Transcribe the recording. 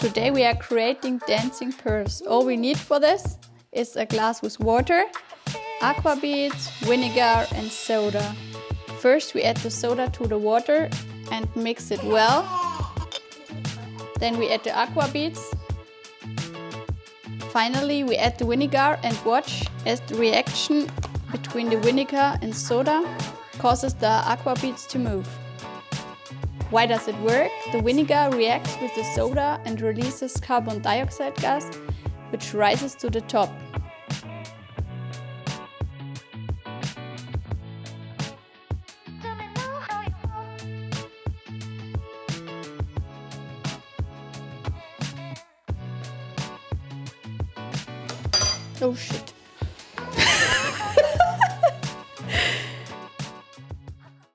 Today we are creating dancing pearls. All we need for this is a glass with water, aqua beads, vinegar and soda. First we add the soda to the water and mix it well. Then we add the aqua beads. Finally we add the vinegar and watch as the reaction between the vinegar and soda causes the aqua beads to move. Why does it work? The vinegar reacts with the soda and releases carbon dioxide gas, which rises to the top. Oh shit.